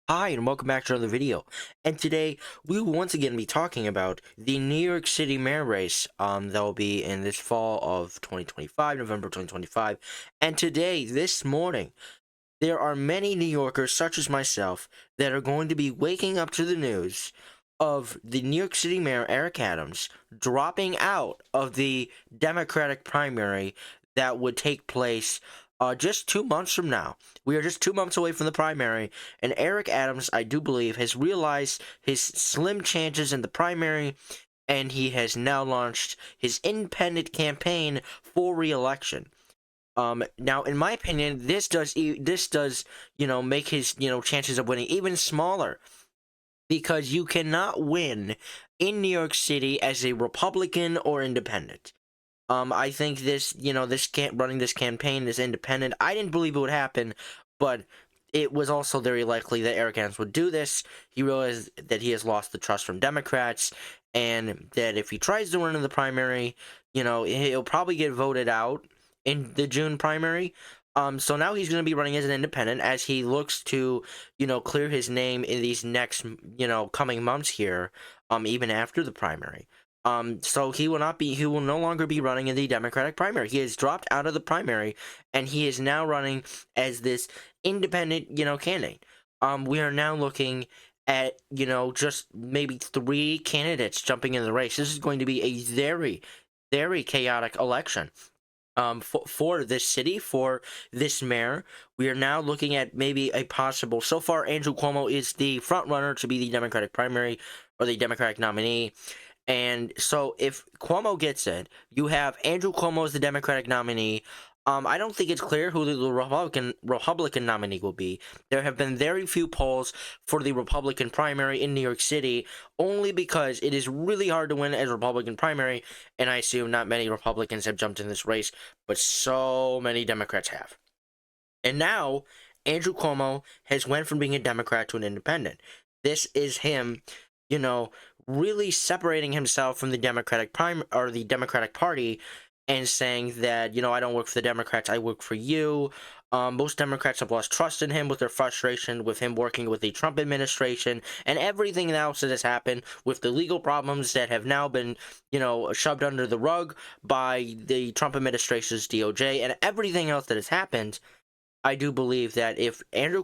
Hi, and welcome back to another video. And today, we will once again be talking about the New York City mayor race that will be in this fall of 2025, November 2025. And today, this morning, there are many New Yorkers, such as myself, that are going to be waking up to the news of the New York City mayor, Eric Adams, dropping out of the Democratic primary that would take place just 2 months from now. We are just 2 months away from the primary, and Eric Adams, I do believe, has realized his slim chances in the primary, and he has now launched his independent campaign for re-election. Now, in my opinion, this does make his chances of winning even smaller, because you cannot win in New York City as a Republican or independent. I think this can't running this campaign as independent. I didn't believe it would happen, but it was also very likely that Eric Adams would do this. He realized that he has lost the trust from Democrats, and that if he tries to run in the primary, he'll probably get voted out in the June primary. So now he's going to be running as an independent as he looks to, clear his name in these next, coming months here, even after the primary. So he will no longer be running in the Democratic primary. He has dropped out of the primary, and he is now running as this independent, candidate. We are now looking at, just maybe three candidates jumping in the race. This is going to be a very, very chaotic election. For this city, for this mayor, we are now looking at maybe a possible. So far, Andrew Cuomo is the front runner to be the Democratic primary or the Democratic nominee. And so if Cuomo gets it, you have Andrew Cuomo as the Democratic nominee. I don't think it's clear who the Republican nominee will be. There have been very few polls for the Republican primary in New York City, only because it is really hard to win as a Republican primary, and I assume not many Republicans have jumped in this race, but so many Democrats have. And now Andrew Cuomo has went from being a Democrat to an independent. This is him, you know, really separating himself from the Democratic Party, and saying that, I don't work for the Democrats, I work for you. Most Democrats have lost trust in him with their frustration with him working with the Trump administration and everything else that has happened with the legal problems that have now been, shoved under the rug by the Trump administration's DOJ and everything else that has happened. I do believe that if if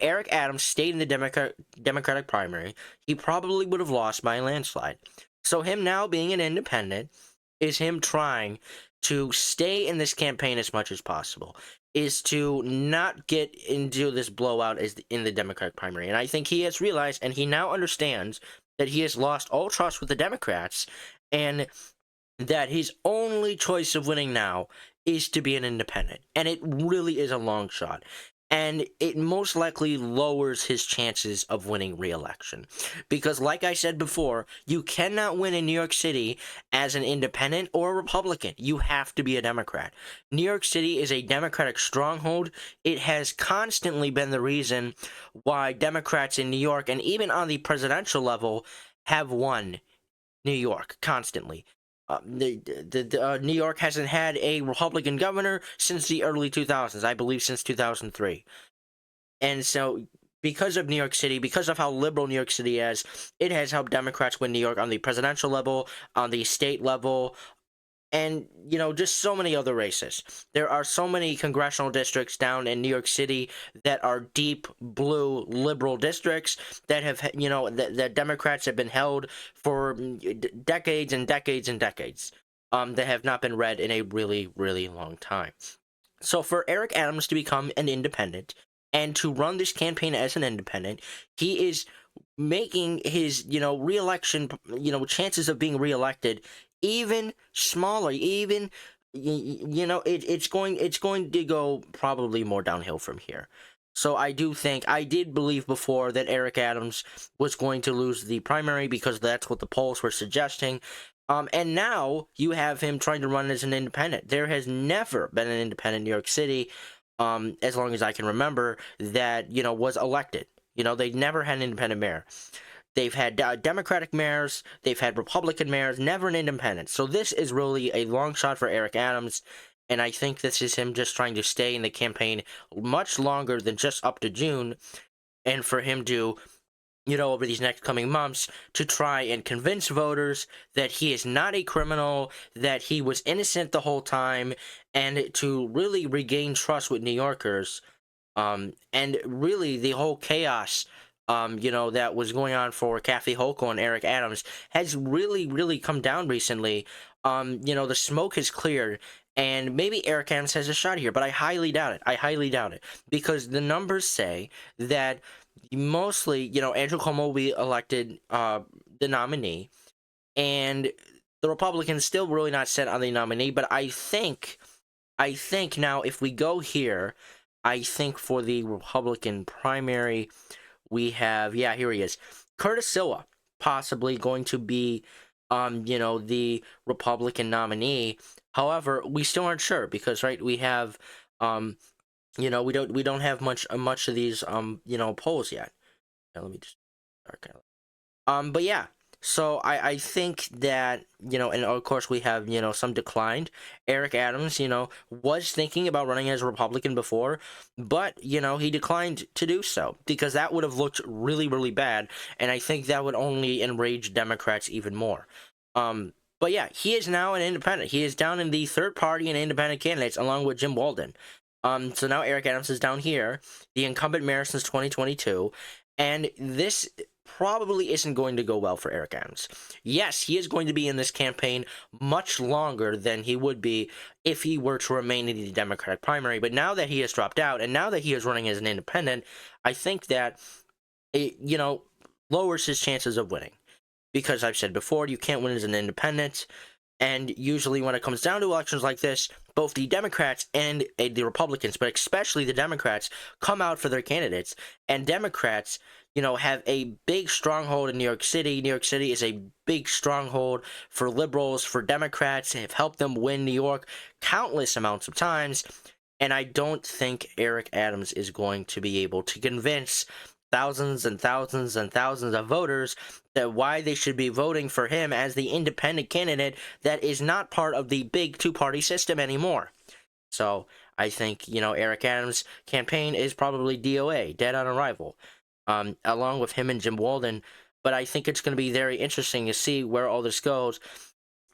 Eric Adams stayed in the Democratic primary, he probably would have lost by a landslide. So him now being an independent is him trying to stay in this campaign as much as possible, is to not get into this blowout in the Democratic primary. And I think he has realized, and he now understands, that he has lost all trust with the Democrats, and that his only choice of winning now is to be an independent. And it really is a long shot. And it most likely lowers his chances of winning re-election. Because like I said before, you cannot win in New York City as an independent or a Republican. You have to be a Democrat. New York City is a Democratic stronghold. It has constantly been the reason why Democrats in New York, and even on the presidential level, have won New York constantly. New York hasn't had a Republican governor since the early 2000s, I believe since 2003. And so, because of New York City, because of how liberal New York City is, it has helped Democrats win New York on the presidential level, on the state level, and just so many other races. There are so many congressional districts down in New York City that are deep blue liberal districts that have that Democrats have been held for decades and decades and decades, that have not been read in a really, really long time. So for Eric Adams to become an independent and to run this campaign as an independent, he is making his re-election chances of being re-elected even smaller. Even it's going to go probably more downhill from here. So I did believe before that Eric Adams was going to lose the primary, because that's what the polls were suggesting. And now you have him trying to run as an independent. There has never been an independent in New York City, as long as I can remember, that was elected. They never had an independent mayor. They've had Democratic mayors, they've had Republican mayors, never an independent. So this is really a long shot for Eric Adams, And I think this is him just trying to stay in the campaign much longer than just up to June, and for him to, over these next coming months, to try and convince voters that he is not a criminal, that he was innocent the whole time, and to really regain trust with New Yorkers. And really, the whole chaos, that was going on for Kathy Hochul and Eric Adams has really, really come down recently. The smoke has cleared, and maybe Eric Adams has a shot here, but I highly doubt it. I highly doubt it, because the numbers say that mostly, Andrew Cuomo will be elected the nominee, and the Republicans still really not set on the nominee. But I think now, if we go here, I think for the Republican primary, we have, yeah, here he is, Curtis Sliwa, possibly going to be, the Republican nominee. However, we still aren't sure because, right, we have, we don't have much of these, polls yet. Now, let me just start. But yeah, so I think that, and of course we have, some declined. Eric Adams, was thinking about running as a Republican before, but, he declined to do so because that would have looked really, really bad, and I think that would only enrage Democrats even more. But yeah, he is now an independent. He is down in the third party and independent candidates along with Jim Walden. So now Eric Adams is down here, the incumbent mayor since 2022, and this probably isn't going to go well for Eric Adams. Yes, he is going to be in this campaign much longer than he would be if he were to remain in the Democratic primary, but now that he has dropped out and now that he is running as an independent, I think that it, lowers his chances of winning. Because I've said before, you can't win as an independent, and usually when it comes down to elections like this, both the Democrats and the Republicans, but especially the Democrats, come out for their candidates. And Democrats, have a big stronghold in New York City. New York City is a big stronghold for liberals, for Democrats, have helped them win New York countless amounts of times. And I don't think Eric Adams is going to be able to convince thousands and thousands and thousands of voters that why they should be voting for him as the independent candidate that is not part of the big two-party system anymore. So I think, Eric Adams' campaign is probably DOA, dead on arrival, along with him and Jim Walden. But I think it's going to be very interesting to see where all this goes,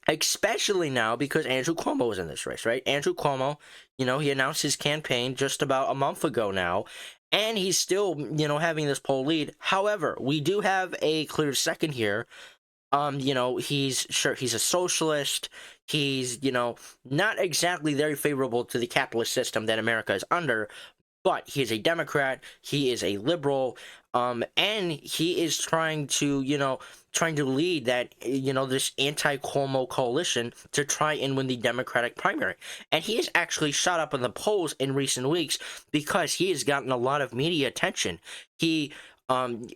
especially now because Andrew Cuomo is in this race, right? Andrew Cuomo, he announced his campaign just about a month ago now, and he's still, having this poll lead. However, we do have a clear second here. He's a socialist. He's, not exactly very favorable to the capitalist system that America is under, but he is a Democrat, he is a liberal, and he is trying to lead that, this anti-Cuomo coalition to try and win the Democratic primary. And he has actually shot up in the polls in recent weeks because he has gotten a lot of media attention. He has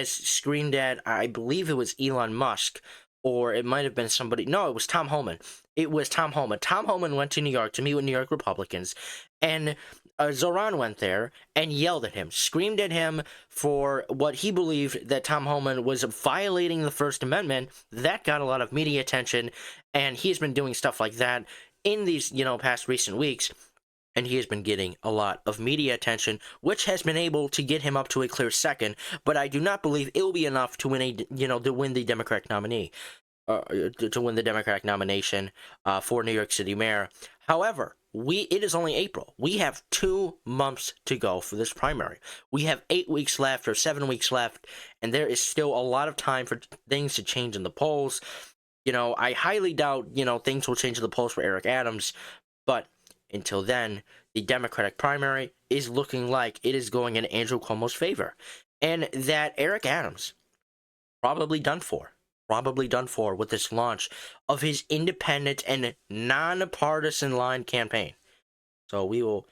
screamed at, I believe it was Elon Musk, or it might have been somebody. No, it was Tom Homan. It was Tom Homan. Tom Homan went to New York to meet with New York Republicans, and Zoran went there and yelled at him, screamed at him for what he believed that Tom Homan was violating the First Amendment. That got a lot of media attention, and he's been doing stuff like that in these, past recent weeks. And he has been getting a lot of media attention, which has been able to get him up to a clear second. But I do not believe it will be enough to win to win the Democratic nominee, to win the Democratic nomination for New York City mayor. However, it is only April. We have 2 months to go for this primary. We have 8 weeks left or 7 weeks left, and there is still a lot of time for things to change in the polls. I highly doubt things will change in the polls for Eric Adams, but until then, the Democratic primary is looking like it is going in Andrew Cuomo's favor. And that Eric Adams, probably done for with this launch of his independent and nonpartisan line campaign. So we will,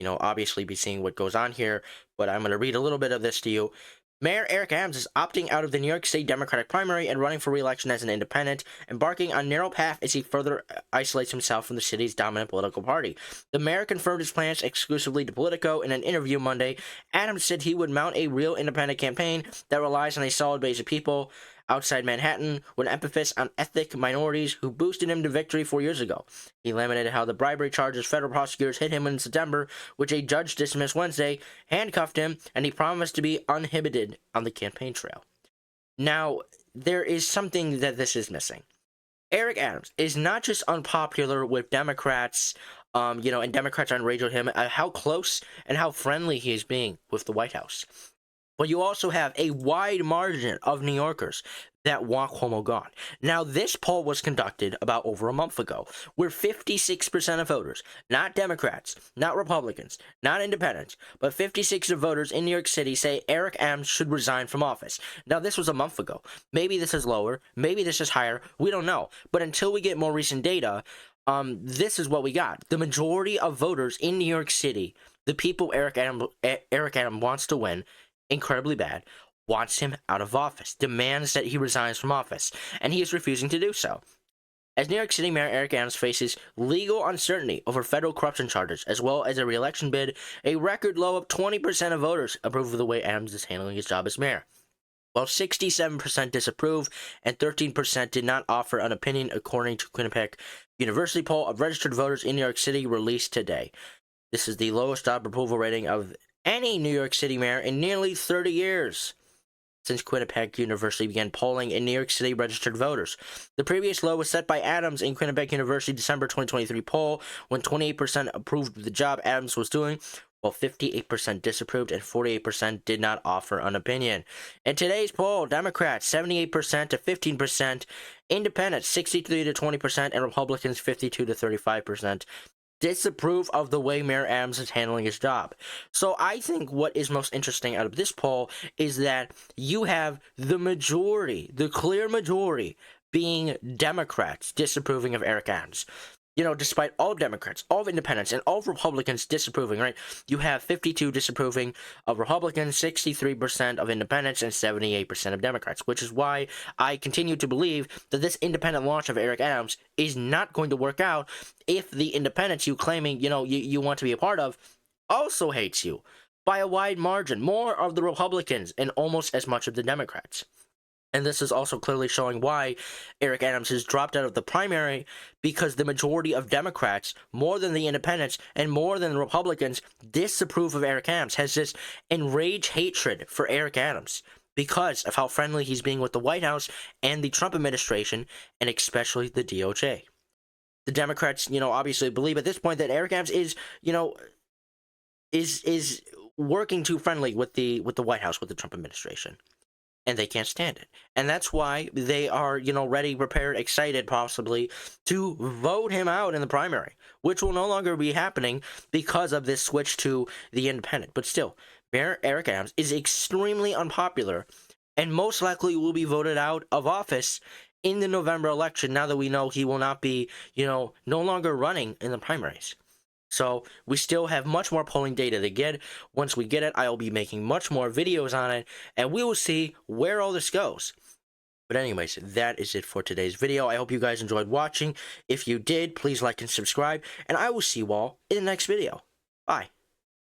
obviously be seeing what goes on here, but I'm going to read a little bit of this to you. Mayor Eric Adams is opting out of the New York State Democratic primary and running for re-election as an independent, embarking on a narrow path as he further isolates himself from the city's dominant political party. The mayor confirmed his plans exclusively to Politico in an interview Monday. Adams said he would mount a real independent campaign that relies on a solid base of people. outside Manhattan with an emphasis on ethnic minorities who boosted him to victory 4 years ago. He lamented how the bribery charges federal prosecutors hit him in September, which a judge dismissed Wednesday, handcuffed him, and he promised to be uninhibited on the campaign trail. Now, there is something that this is missing. Eric Adams is not just unpopular with Democrats, and Democrats are enraged with him at how close and how friendly he is being with the White House. But you also have a wide margin of New Yorkers that want Cuomo gone. Now, this poll was conducted about over a month ago, where 56% of voters, not Democrats, not Republicans, not independents, but 56% of voters in New York City say Eric Adams should resign from office. Now, this was a month ago. Maybe this is lower. Maybe this is higher. We don't know. But until we get more recent data, this is what we got. The majority of voters in New York City, the people Eric Adams wants to win, incredibly bad, wants him out of office, demands that he resigns from office, and he is refusing to do so. As New York City Mayor Eric Adams faces legal uncertainty over federal corruption charges, as well as a re-election bid, a record low of 20% of voters approve of the way Adams is handling his job as mayor, while 67% disapprove and 13% did not offer an opinion, according to Quinnipiac University poll of registered voters in New York City released today. This is the lowest job approval rating of any New York City mayor in nearly 30 years since Quinnipiac University began polling in New York City registered voters. The previous low was set by Adams in Quinnipiac University December 2023 poll, when 28% approved of the job Adams was doing, while 58% disapproved and 48% did not offer an opinion. In today's poll, Democrats 78% to 15%, Independents 63 to 20%, and Republicans 52 to 35%. Disapprove of the way Mayor Adams is handling his job. So I think what is most interesting out of this poll is that you have the majority, the clear majority, being Democrats disapproving of Eric Adams. Despite all Democrats, all Independents, and all Republicans disapproving, right? You have 52 disapproving of Republicans, 63% of Independents, and 78% of Democrats, which is why I continue to believe that this independent launch of Eric Adams is not going to work out if the Independents you claiming, you want to be a part of also hates you by a wide margin, more of the Republicans and almost as much of the Democrats. And this is also clearly showing why Eric Adams has dropped out of the primary, because the majority of Democrats, more than the Independents and more than the Republicans, disapprove of Eric Adams, has this enraged hatred for Eric Adams because of how friendly he's being with the White House and the Trump administration, and especially the DOJ. The Democrats, obviously believe at this point that Eric Adams is working too friendly with the White House, with the Trump administration. And they can't stand it. And that's why they are, ready, prepared, excited, possibly, to vote him out in the primary, which will no longer be happening because of this switch to the independent. But still, Mayor Eric Adams is extremely unpopular and most likely will be voted out of office in the November election, now that we know he will not be, no longer running in the primaries. So we still have much more polling data to get. Once we get it, I will be making much more videos on it, and we will see where all this goes. But anyways, that is it for today's video. I hope you guys enjoyed watching. If you did, please like and subscribe, and I will see you all in the next video. Bye.